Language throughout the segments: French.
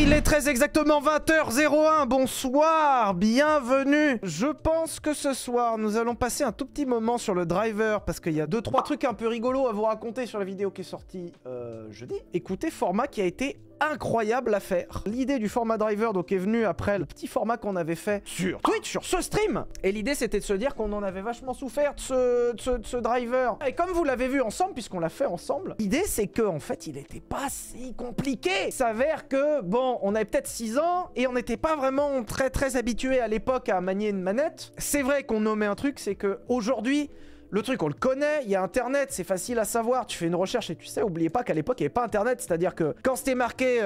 Il est très exactement 20h01, bonsoir, bienvenue. Je pense que ce soir, nous allons passer un tout petit moment sur le driver, parce qu'il y a 2-3 trucs un peu rigolos à vous raconter sur la vidéo qui est sortie jeudi. Écoutez, format qui a été incroyable à faire. L'idée du format driver donc est venue après le petit format qu'on avait fait sur Twitch, sur ce stream. Et l'idée c'était de se dire qu'on en avait vachement souffert de ce driver. Et comme vous l'avez vu ensemble, puisqu'on l'a fait ensemble, l'idée c'est que en fait il était pas si compliqué. Il s'avère que bon, on avait peut-être 6 ans et on n'était pas vraiment très habitué à l'époque à manier une manette. C'est vrai qu'on nommait un truc, c'est que aujourd'hui le truc, on le connaît, il y a Internet, c'est facile à savoir. Tu fais une recherche et tu sais, oubliez pas qu'à l'époque, il n'y avait pas Internet. C'est-à-dire que quand c'était marqué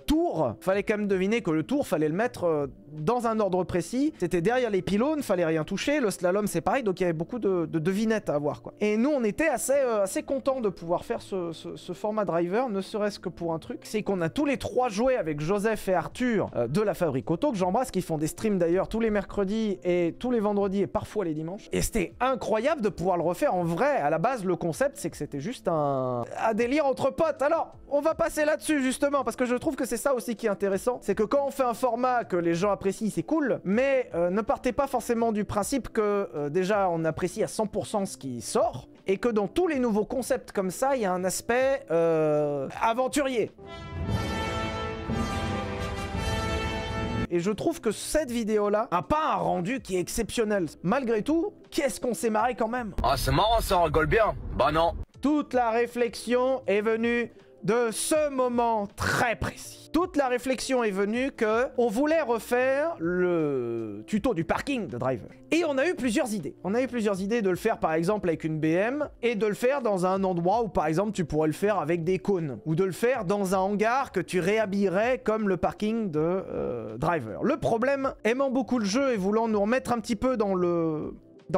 tour, fallait quand même deviner que le tour, fallait le mettre dans un ordre précis. C'était derrière les pylônes, fallait rien toucher. Le slalom, c'est pareil, donc il y avait beaucoup de devinettes à avoir, quoi. Et nous, on était assez contents de pouvoir faire ce format driver, ne serait-ce que pour un truc. C'est qu'on a tous les 3 joué avec Joseph et Arthur de la Fabrique Auto, que j'embrasse, qui font des streams d'ailleurs tous les mercredis et tous les vendredis et parfois les dimanches. Et c'était incroyable de pouvoir le refaire en vrai. À la base, le concept, c'est que c'était juste un délire entre potes. Alors, on va passer là-dessus justement, parce que je trouve que c'est ça aussi qui est intéressant. C'est que quand on fait un format que les gens apprécient, c'est cool, mais ne partez pas forcément du principe que déjà on apprécie à 100% ce qui sort, et que dans tous les nouveaux concepts comme ça, il y a un aspect aventurier. Et je trouve que cette vidéo-là a pas un rendu qui est exceptionnel. Malgré tout, qu'est-ce qu'on s'est marré quand même. Ah, c'est marrant, ça, on rigole bien. Bah non. Toute la réflexion est venue de ce moment très précis. Toute la réflexion est venue que on voulait refaire le tuto du parking de Driver. Et on a eu plusieurs idées. On a eu plusieurs idées de le faire par exemple avec une BM et de le faire dans un endroit où par exemple tu pourrais le faire avec des cônes. Ou de le faire dans un hangar que tu réhabillerais comme le parking de Driver. Le problème, aimant beaucoup le jeu et voulant nous remettre un petit peu dans le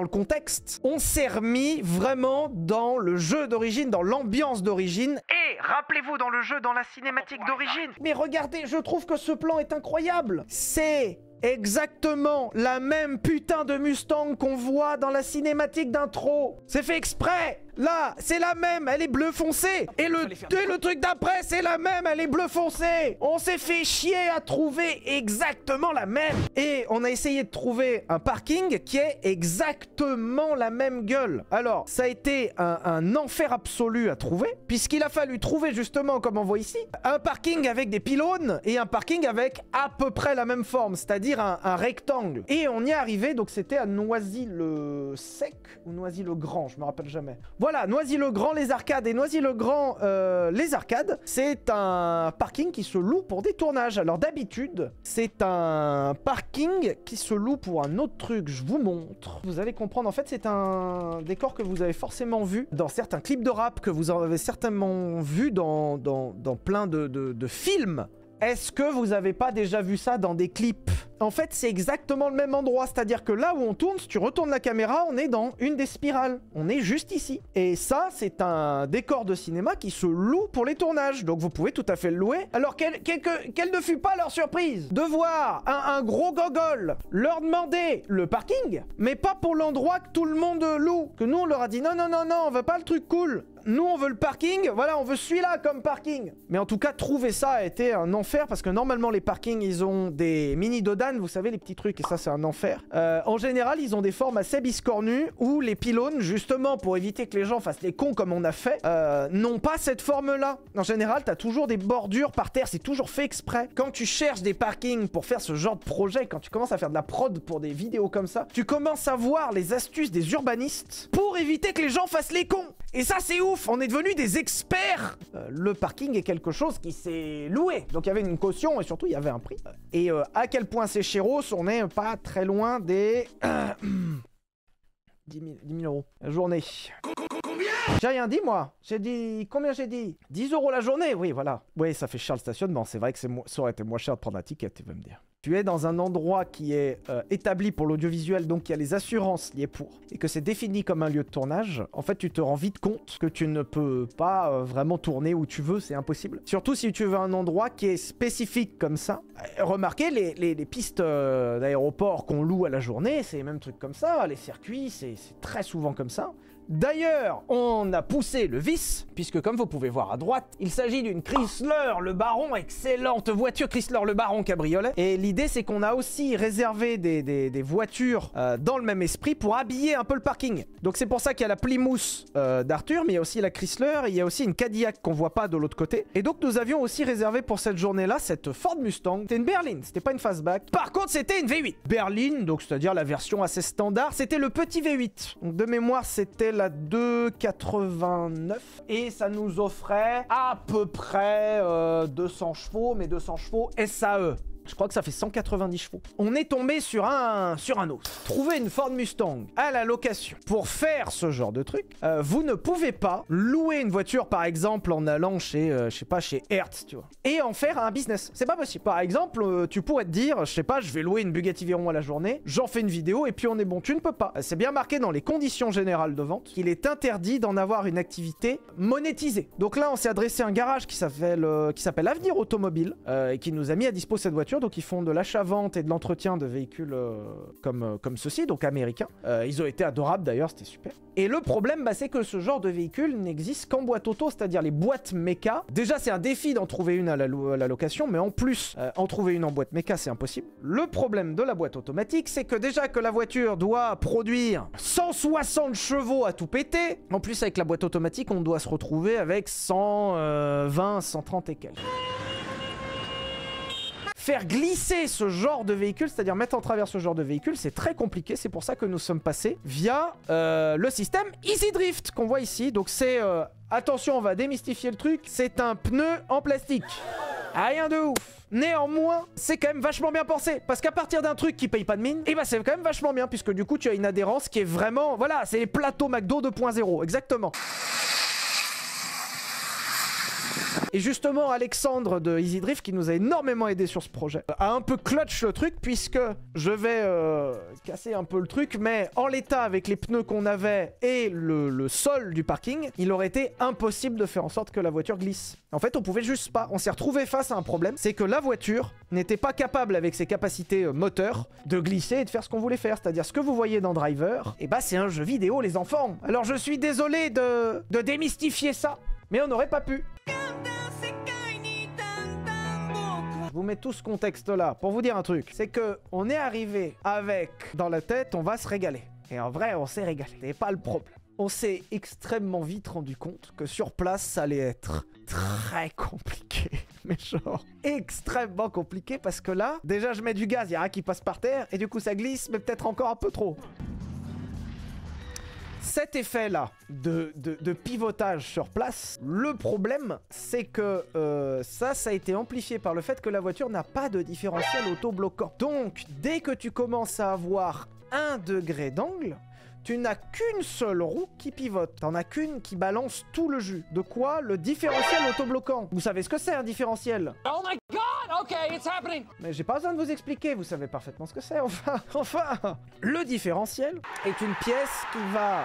contexte, on s'est remis vraiment dans le jeu d'origine, dans l'ambiance d'origine. Et rappelez-vous dans le jeu, dans la cinématique d'origine. Mais regardez, je trouve que ce plan est incroyable. C'est exactement la même putain de Mustang qu'on voit dans la cinématique d'intro. C'est fait exprès. Là, c'est la même, elle est bleu foncé. Et le truc d'après, c'est la même, elle est bleu foncé. On s'est fait chier à trouver exactement la même. Et on a essayé de trouver un parking qui est exactement la même gueule. Alors, ça a été un enfer absolu à trouver, puisqu'il a fallu trouver justement, comme on voit ici, un parking avec des pylônes et un parking avec à peu près la même forme, c'est-à-dire un rectangle. Et on y est arrivé, donc c'était à Noisy-le-Sec ou Noisy-le-Grand, je me rappelle jamais. Voilà, Noisy-le-Grand, les arcades. Et Noisy-le-Grand, les arcades, c'est un parking qui se loue pour des tournages. Alors d'habitude, c'est un parking qui se loue pour un autre truc. Je vous montre. Vous allez comprendre. En fait, c'est un décor que vous avez forcément vu dans certains clips de rap, que vous avez certainement vu dans plein de films. Est-ce que vous n'avez pas déjà vu ça dans des clips? En fait, c'est exactement le même endroit. C'est-à-dire que là où on tourne, si tu retournes la caméra, on est dans une des spirales. On est juste ici. Et ça, c'est un décor de cinéma qui se loue pour les tournages. Donc vous pouvez tout à fait le louer. Alors, quelle ne fut pas leur surprise de voir un gros gogol leur demander le parking, mais pas pour l'endroit que tout le monde loue. Que nous, on leur a dit non, on veut pas le truc cool. Nous, on veut le parking. Voilà, on veut celui-là comme parking. Mais en tout cas, trouver ça a été un enfer parce que normalement, les parkings, ils ont des mini dodanes, vous savez, les petits trucs, et ça, c'est un enfer. En général, ils ont des formes assez biscornues où les pylônes, justement, pour éviter que les gens fassent les cons comme on a fait, n'ont pas cette forme-là. En général, t'as toujours des bordures par terre, c'est toujours fait exprès. Quand tu cherches des parkings pour faire ce genre de projet, quand tu commences à faire de la prod pour des vidéos comme ça, tu commences à voir les astuces des urbanistes pour éviter que les gens fassent les cons. Et ça, c'est ouf, on est devenus des experts. Le parking est quelque chose qui s'est loué. Donc il y avait une caution et surtout il y avait un prix. Et à quel point c'est chéros, on n'est pas très loin des 10 000 euros la journée. J'ai rien dit moi. J'ai dit... Combien j'ai dit? 10 euros la journée, oui voilà. Oui, ça fait cher le stationnement. C'est vrai que ça aurait été moins cher de prendre un ticket, tu vas me dire. Tu es dans un endroit qui est établi pour l'audiovisuel, donc il y a les assurances liées pour, et que c'est défini comme un lieu de tournage, en fait tu te rends vite compte que tu ne peux pas vraiment tourner où tu veux, c'est impossible. Surtout si tu veux un endroit qui est spécifique comme ça. Remarquez les pistes d'aéroport qu'on loue à la journée, c'est les mêmes trucs comme ça, les circuits, c'est très souvent comme ça. D'ailleurs, on a poussé le vice, puisque comme vous pouvez voir à droite, il s'agit d'une Chrysler Le Baron, excellente voiture Chrysler Le Baron cabriolet. Et l'idée, c'est qu'on a aussi réservé des voitures dans le même esprit pour habiller un peu le parking. Donc c'est pour ça qu'il y a la Plymouth d'Arthur, mais il y a aussi la Chrysler, et il y a aussi une Cadillac qu'on voit pas de l'autre côté. Et donc nous avions aussi réservé pour cette journée-là cette Ford Mustang. C'était une berline, c'était pas une fastback. Par contre, c'était une V8. Berline, donc c'est-à-dire la version assez standard, c'était le petit V8. Donc de mémoire, c'était la 289 et ça nous offrait à peu près 200 chevaux, mais 200 chevaux SAE. Je crois que ça fait 190 chevaux. On est tombé sur un autre. Trouver une Ford Mustang à la location pour faire ce genre de truc, vous ne pouvez pas louer une voiture par exemple en allant chez, je sais pas, chez Hertz, tu vois, et en faire un business. C'est pas possible. Par exemple, tu pourrais te dire, je sais pas, je vais louer une Bugatti Veyron à la journée, j'en fais une vidéo et puis on est bon. Tu ne peux pas. C'est bien marqué dans les conditions générales de vente qu'il est interdit d'en avoir une activité monétisée. Donc là, on s'est adressé à un garage qui s'appelle Avenir Automobile et qui nous a mis à dispo cette voiture. Donc ils font de l'achat-vente et de l'entretien de véhicules comme ceci, donc américains. Ils ont été adorables d'ailleurs, c'était super. Et le problème, c'est que ce genre de véhicule n'existe qu'en boîte auto, c'est-à-dire les boîtes méca. Déjà, c'est un défi d'en trouver une à la location, mais en plus, en trouver une en boîte méca, c'est impossible. Le problème de la boîte automatique, c'est que déjà que la voiture doit produire 160 chevaux à tout péter, en plus avec la boîte automatique, on doit se retrouver avec 120, 130 et quelques. Faire glisser ce genre de véhicule, c'est-à-dire mettre en travers ce genre de véhicule, c'est très compliqué. C'est pour ça que nous sommes passés via le système Easy Drift qu'on voit ici. Donc c'est... attention, on va démystifier le truc. C'est un pneu en plastique. Rien de ouf. Néanmoins, c'est quand même vachement bien pensé. Parce qu'à partir d'un truc qui paye pas de mine, et c'est quand même vachement bien. Puisque du coup, tu as une adhérence qui est vraiment... Voilà, c'est les plateaux McDo 2.0. Exactement. Et justement, Alexandre de Easy Drift, qui nous a énormément aidé sur ce projet, a un peu clutch le truc, puisque je vais casser un peu le truc, mais en l'état, avec les pneus qu'on avait et le sol du parking, il aurait été impossible de faire en sorte que la voiture glisse. En fait, on pouvait juste pas. On s'est retrouvé face à un problème, c'est que la voiture n'était pas capable, avec ses capacités moteur, de glisser et de faire ce qu'on voulait faire. C'est-à-dire, ce que vous voyez dans Driver, et c'est un jeu vidéo, les enfants. Alors, je suis désolé de démystifier ça, mais on n'aurait pas pu. Je vous mets tout ce contexte-là pour vous dire un truc. C'est que on est arrivé avec, dans la tête, on va se régaler. Et en vrai, on s'est régalé. C'est pas le problème. On s'est extrêmement vite rendu compte que sur place, ça allait être très compliqué. Mais genre, extrêmement compliqué parce que là, déjà, je mets du gaz, il y a rien qui passe par terre et du coup, ça glisse, mais peut-être encore un peu trop. Cet effet-là de pivotage sur place, le problème, c'est que ça a été amplifié par le fait que la voiture n'a pas de différentiel auto-bloquant. Donc, dès que tu commences à avoir 1 degré d'angle, tu n'as qu'une seule roue qui pivote. T'en as qu'une qui balance tout le jus. De quoi? Le différentiel autobloquant. Vous savez ce que c'est un différentiel? Oh my god! Ok, it's happening! Mais j'ai pas besoin de vous expliquer, vous savez parfaitement ce que c'est, enfin. Le différentiel est une pièce qui va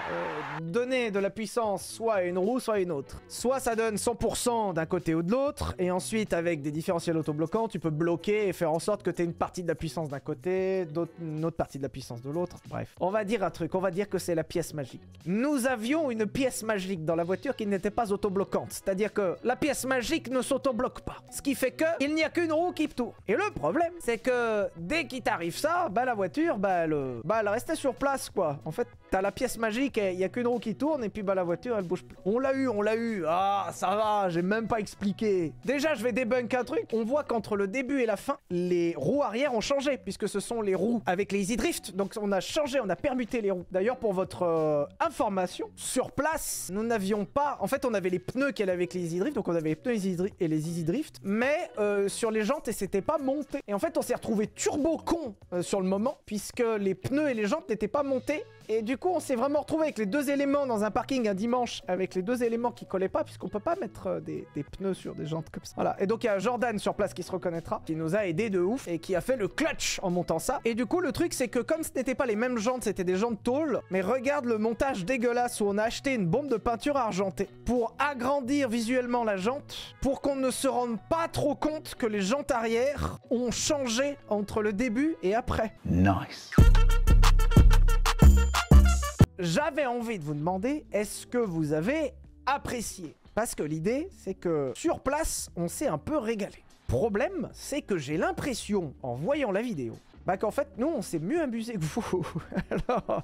donner de la puissance soit à une roue, soit à une autre. Soit ça donne 100% d'un côté ou de l'autre, et ensuite avec des différentiels autobloquants, tu peux bloquer et faire en sorte que tu aies une partie de la puissance d'un côté, une autre partie de la puissance de l'autre. Bref, on va dire un truc, on va dire que c'est la pièce magique. Nous avions une pièce magique dans la voiture qui n'était pas autobloquante, c'est-à-dire que la pièce magique ne s'autobloque pas, ce qui fait que il n'y a qu'une roue qui tourne. Et le problème, c'est que dès qu'il t'arrive ça, la voiture, elle restait sur place, quoi. En fait, t'as la pièce magique, il n'y a qu'une roue qui tourne, et puis la voiture, elle bouge plus. On l'a eu. Ah, ça va, j'ai même pas expliqué. Déjà, je vais débunk un truc. On voit qu'entre le début et la fin, les roues arrière ont changé, puisque ce sont les roues avec les Easy Drift. Donc, on a changé, on a permuté les roues. D'ailleurs, pour votre information, sur place, nous n'avions pas... En fait, on avait les pneus qu'elle avait avec les Easy Drift, donc on avait les pneus et les Easy Drift, mais sur les jantes, et c'était pas monté. Et en fait, on s'est retrouvé turbo con sur le moment, puisque les pneus et les jantes n'étaient pas montés. Et du coup, on s'est vraiment retrouvé avec les deux éléments dans un parking un dimanche, avec les deux éléments qui collaient pas, puisqu'on peut pas mettre des pneus sur des jantes comme ça. Voilà. Et donc, il y a Jordan sur place qui se reconnaîtra, qui nous a aidé de ouf et qui a fait le clutch en montant ça. Et du coup, le truc, c'est que comme ce n'était pas les mêmes jantes, c'était des jantes tôle, mais regarde le montage dégueulasse où on a acheté une bombe de peinture argentée pour agrandir visuellement la jante, pour qu'on ne se rende pas trop compte que les jantes arrière ont changé entre le début et après. Nice. j'avais envie de vous demander, est-ce que vous avez apprécié? Parce que l'idée, c'est que sur place, on s'est un peu régalé. Problème, c'est que j'ai l'impression, en voyant la vidéo, bah qu'en fait, nous, on s'est mieux amusé que vous. Alors,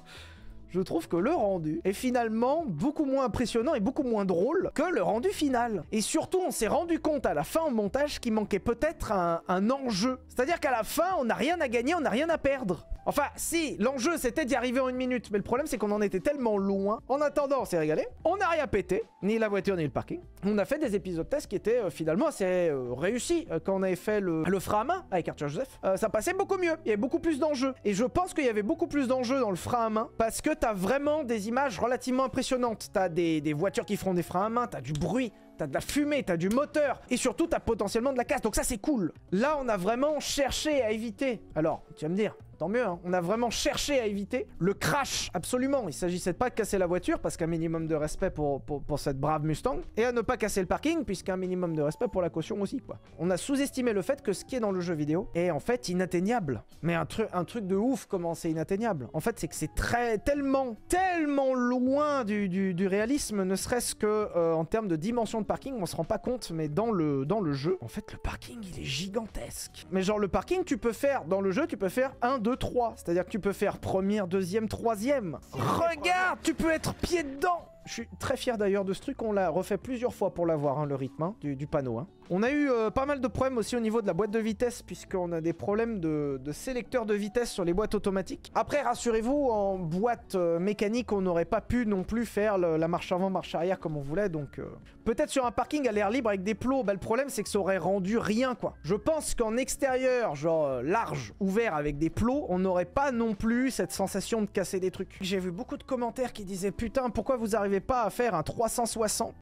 je trouve que le rendu est finalement beaucoup moins impressionnant et beaucoup moins drôle que le rendu final. Et surtout, on s'est rendu compte à la fin au montage qu'il manquait peut-être un enjeu. C'est-à-dire qu'à la fin, on n'a rien à gagner, on n'a rien à perdre. Enfin, si, l'enjeu c'était d'y arriver en 1 minute, mais le problème c'est qu'on en était tellement loin. En attendant, on s'est régalé. On n'a rien pété, ni la voiture ni le parking. On a fait des épisodes tests qui étaient finalement assez réussis. Quand on avait fait le frein à main avec Arthur Joseph, ça passait beaucoup mieux. Il y avait beaucoup plus d'enjeux. Et je pense qu'il y avait beaucoup plus d'enjeux dans le frein à main parce que t'as vraiment des images relativement impressionnantes. T'as des voitures qui feront des freins à main, t'as du bruit. T'as de la fumée, t'as du moteur, et surtout t'as potentiellement de la casse, donc ça c'est cool. Là on a vraiment cherché à éviter, alors tu vas me dire, tant mieux, hein, on a vraiment cherché à éviter le crash, absolument. Il s'agissait de pas casser la voiture, parce qu'un minimum de respect pour cette brave Mustang, et à ne pas casser le parking, puisqu'un minimum de respect pour la caution aussi, quoi. On a sous-estimé le fait que ce qui est dans le jeu vidéo est en fait inatteignable. Mais un truc de ouf comment c'est inatteignable. En fait c'est que c'est tellement loin du réalisme, ne serait-ce que en termes de dimension de parking, on se rend pas compte, mais dans le jeu, en fait, le parking, il est gigantesque. Mais genre, le parking, tu peux faire, dans le jeu, tu peux faire 1, 2, 3. C'est-à-dire que tu peux faire première, deuxième, troisième. Regarde, tu peux être pied dedans. Je suis très fier d'ailleurs de ce truc, on l'a refait plusieurs fois pour l'avoir, hein, le rythme hein, du panneau. Hein. On a eu pas mal de problèmes aussi au niveau de la boîte de vitesse, puisqu'on a des problèmes de sélecteur de vitesse sur les boîtes automatiques. Après, rassurez-vous, en boîte mécanique, on n'aurait pas pu non plus faire la marche avant, marche arrière comme on voulait, donc... Peut-être sur un parking à l'air libre avec des plots, bah le problème c'est que ça aurait rendu rien quoi. Je pense qu'en extérieur, genre large, ouvert avec des plots, on n'aurait pas non plus cette sensation de casser des trucs. J'ai vu beaucoup de commentaires qui disaient putain pourquoi vous arrivez pas à faire un 360 ?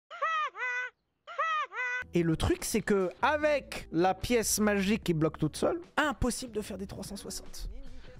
Et le truc c'est que avec la pièce magique qui bloque toute seule, impossible de faire des 360.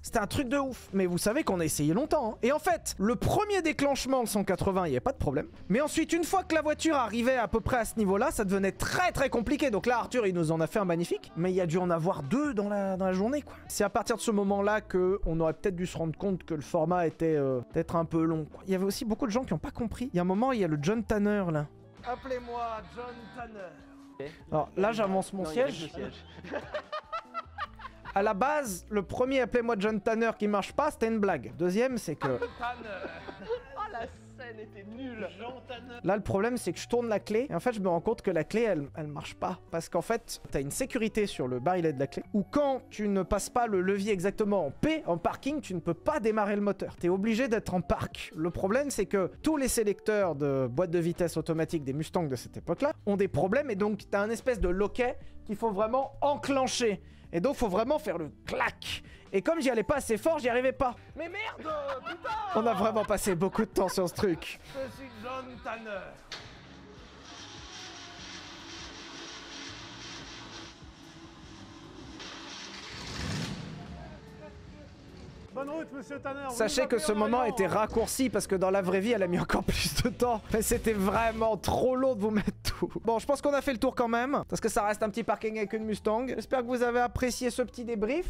C'était un truc de ouf. Mais vous savez qu'on a essayé longtemps. Hein. Et en fait, le premier déclenchement, le 180, il n'y avait pas de problème. Mais ensuite, une fois que la voiture arrivait à peu près à ce niveau-là, ça devenait très compliqué. Donc là, Arthur, il nous en a fait un magnifique. Mais il y a dû en avoir 2 dans la journée, quoi. C'est à partir de ce moment-là qu'on aurait peut-être dû se rendre compte que le format était peut-être un peu long, quoi. Il y avait aussi beaucoup de gens qui n'ont pas compris. Il y a un moment, il y a le John Tanner, là. Appelez-moi John Tanner. Alors là, j'avance mon siège. À la base, le premier appelez-moi John Tanner qui marche pas, c'était une blague. Deuxième, c'est que... Oh la scène était nulle. Là, le problème, c'est que je tourne la clé. Et en fait, je me rends compte que la clé, elle marche pas. Parce qu'en fait, t'as une sécurité sur le barillet de la clé. Ou quand tu ne passes pas le levier exactement en P, en parking, tu ne peux pas démarrer le moteur. T'es obligé d'être en parc. Le problème, c'est que tous les sélecteurs de boîte de vitesse automatique des Mustangs de cette époque-là ont des problèmes. Et donc, t'as un espèce de loquet qu'il faut vraiment enclencher. Et donc faut vraiment faire le clac. Et comme j'y allais pas assez fort, j'y arrivais pas. Mais merde, putain! On a vraiment passé beaucoup de temps sur ce truc. Je suis John Tanner. Bonne route, monsieur Tanner. Sachez que ce moment était raccourci parce que dans la vraie vie, elle a mis encore plus de temps. Mais c'était vraiment trop long de vous mettre tout. Bon, je pense qu'on a fait le tour quand même. Parce que ça reste un petit parking avec une Mustang. J'espère que vous avez apprécié ce petit débrief.